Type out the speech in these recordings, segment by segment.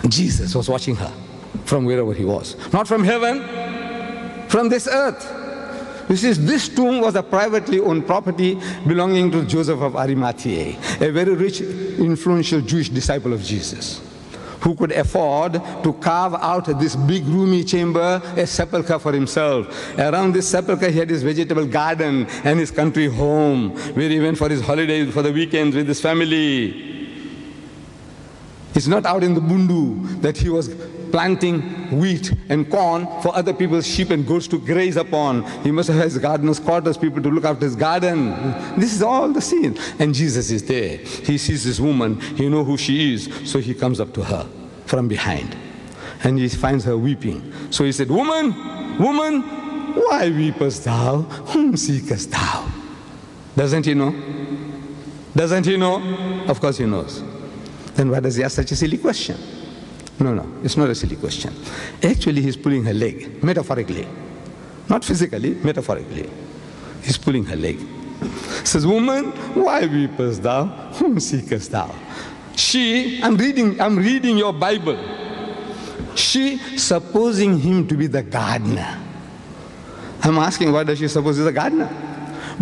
Jesus was watching her from wherever he was. Not from heaven, from this earth. You see, this tomb was a privately owned property belonging to Joseph of Arimathea, a very rich, influential Jewish disciple of Jesus, who could afford to carve out this big roomy chamber, a sepulchre for himself. Around this sepulchre he had his vegetable garden and his country home, where he went for his holidays, for the weekends with his family. It's not out in the bundu that he was planting wheat and corn for other people's sheep and goats to graze upon. He must have his gardener's quarters, people to look after his garden. This is all the scene. And Jesus is there. He sees this woman. He knows who she is. So he comes up to her from behind. And he finds her weeping. So he said, "Woman, woman, why weepest thou? Whom seekest thou?" Doesn't he know? Doesn't he know? Of course he knows. Then why does he ask such a silly question? No, it's not a silly question. Actually, he's pulling her leg, metaphorically. Not physically, metaphorically. He's pulling her leg. Says, "Woman, why weepest thou? Whom seekest thou?" She, I'm reading your Bible. She, supposing him to be the gardener. I'm asking, why does she suppose he's a gardener?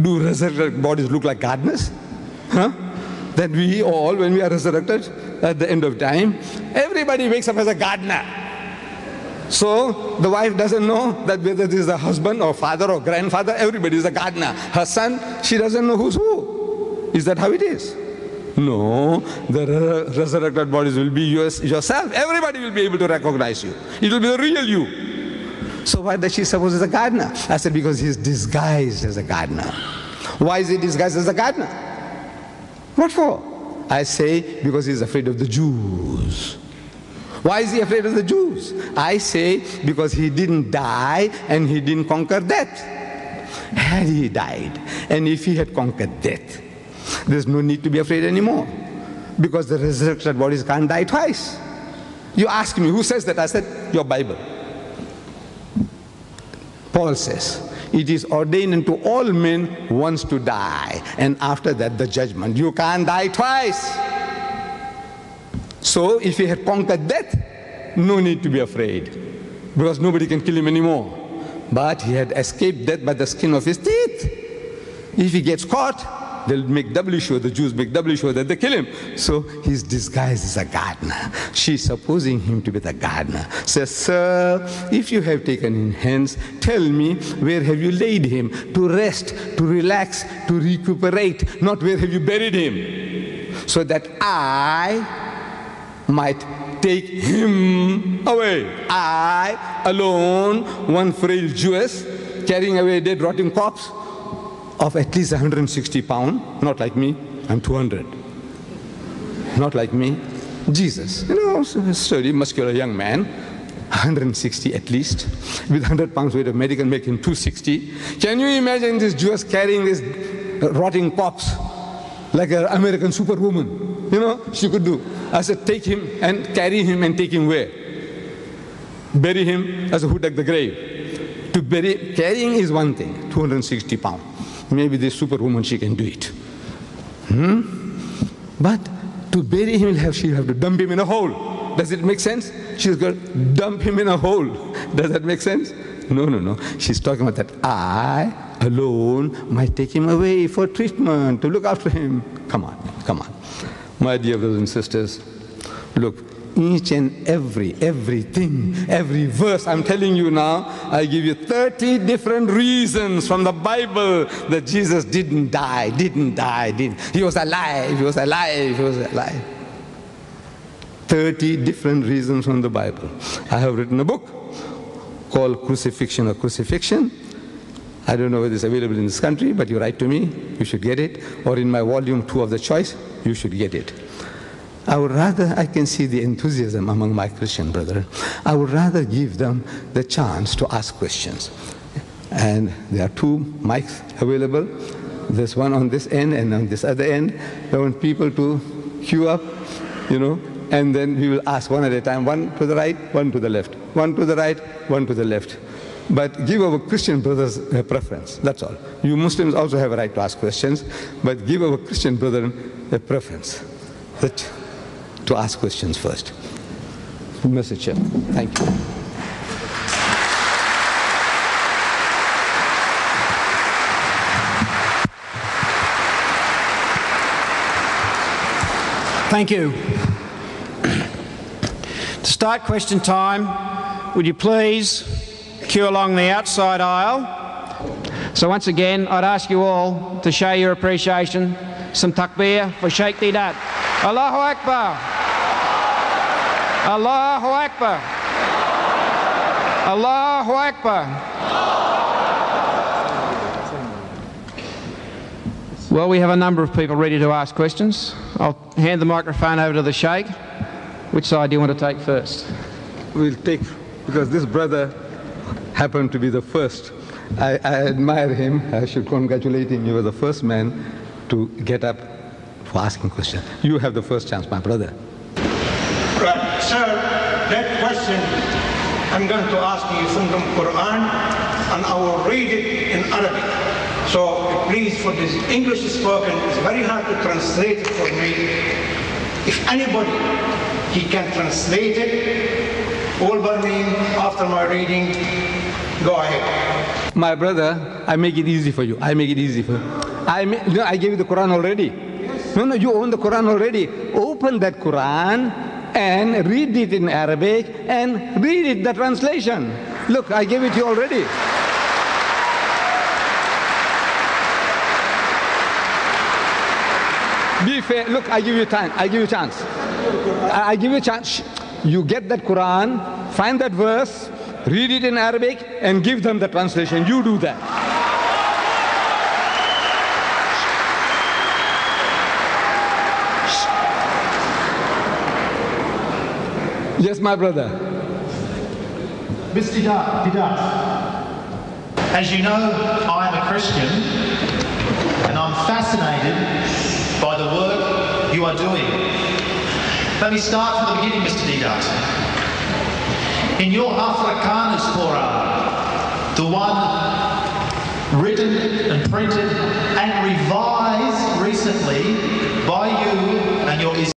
Do resurrected bodies look like gardeners? Huh? That we all, when we are resurrected at the end of time, everybody wakes up as a gardener. So the wife doesn't know that whether this is a husband or father or grandfather, everybody is a gardener. Her son, she doesn't know who's who. Is that how it is? No, the resurrected bodies will be yourself. Everybody will be able to recognize you. It will be the real you. So why does she suppose he's a gardener? I said, because he's disguised as a gardener. Why is he disguised as a gardener? What for? I say, because he's afraid of the Jews. Why is he afraid of the Jews? I say, because he didn't die and he didn't conquer death. Had he died, and if he had conquered death, there's no need to be afraid anymore. Because the resurrected bodies can't die twice. You ask me, who says that? I said, your Bible. Paul says, it is ordained unto all men once to die, and after that the judgment. You can't die twice. So if he had conquered death, no need to be afraid, because nobody can kill him anymore. But he had escaped death by the skin of his teeth. If he gets caught, they'll make doubly sure, the Jews make doubly sure that they kill him. So he's disguised as a gardener. She's supposing him to be the gardener. Says, "Sir, if you have taken him hence, tell me, where have you laid him? To rest, to relax, to recuperate, not where have you buried him? So that I might take him away. I alone, one frail Jewess, carrying away a dead rotting corpse of at least 160 pounds, not like me, I'm 200. Not like me. Jesus, a sturdy, muscular young man, 160 at least, with 100 pounds weight of medical, make him 260. Can you imagine this Jewess carrying this rotting corpse like an American superwoman? She could do. I said, take him and carry him and take him where? Bury him as a who dug the grave. To bury, carrying is one thing, 260 pounds. Maybe this superwoman, she can do it. But to bury him, she'll have to dump him in a hole. Does it make sense? She's going to dump him in a hole. Does that make sense? No. She's talking about that I alone might take him away for treatment, to look after him. Come on. My dear brothers and sisters, look, each and everything, every verse, I'm telling you now, I give you 30 different reasons from the Bible that Jesus didn't die. He was alive. 30 different reasons from the Bible. I have written a book called Crucifixion or Crucifixion. I don't know whether it's available in this country, but you write to me, you should get it. Or in my volume 2 of the choice, you should get it. I can see the enthusiasm among my Christian brethren. I would rather give them the chance to ask questions. And there are 2 mics available. There's one on this end and on this other end. I want people to queue up, and then we will ask one at a time, one to the right, one to the left, one to the right, one to the left. But give our Christian brothers a preference, that's all. You Muslims also have a right to ask questions, but give our Christian brethren a preference to ask questions first. message here. Thank you. Thank you. To start question time, would you please queue along the outside aisle? So once again, I'd ask you all to show your appreciation. Some takbir for Sheikh Deedat. Allahu Akbar. Allahu Akbar. Allahu Akbar. Well, we have a number of people ready to ask questions. I'll hand the microphone over to the Sheikh. Which side do you want to take first? We'll take, because this brother happened to be the first. I admire him. I should congratulate him. You were the first man to get up for asking questions. You have the first chance, my brother. Right, sir, that question I'm going to ask you from the Quran, and I will read it in Arabic. So please, for this English spoken, it's very hard to translate it for me. If anybody, he can translate it, all by me, after my reading, go ahead. My brother, I make it easy for you. I make it easy for you. I gave you the Quran already. No, you own the Quran already. Open that Quran and read it in Arabic and read it, the translation. Look, I gave it to you already. Be fair. Look, I give you time. I give you a chance. I give you a chance. You get that Quran, find that verse, read it in Arabic, and give them the translation. You do that. Yes, my brother. Mr. Deedat, as you know, I am a Christian, and I'm fascinated by the work you are doing. Let me start from the beginning, Mr. Deedat. In your Africanus Quran, the one written and printed and revised recently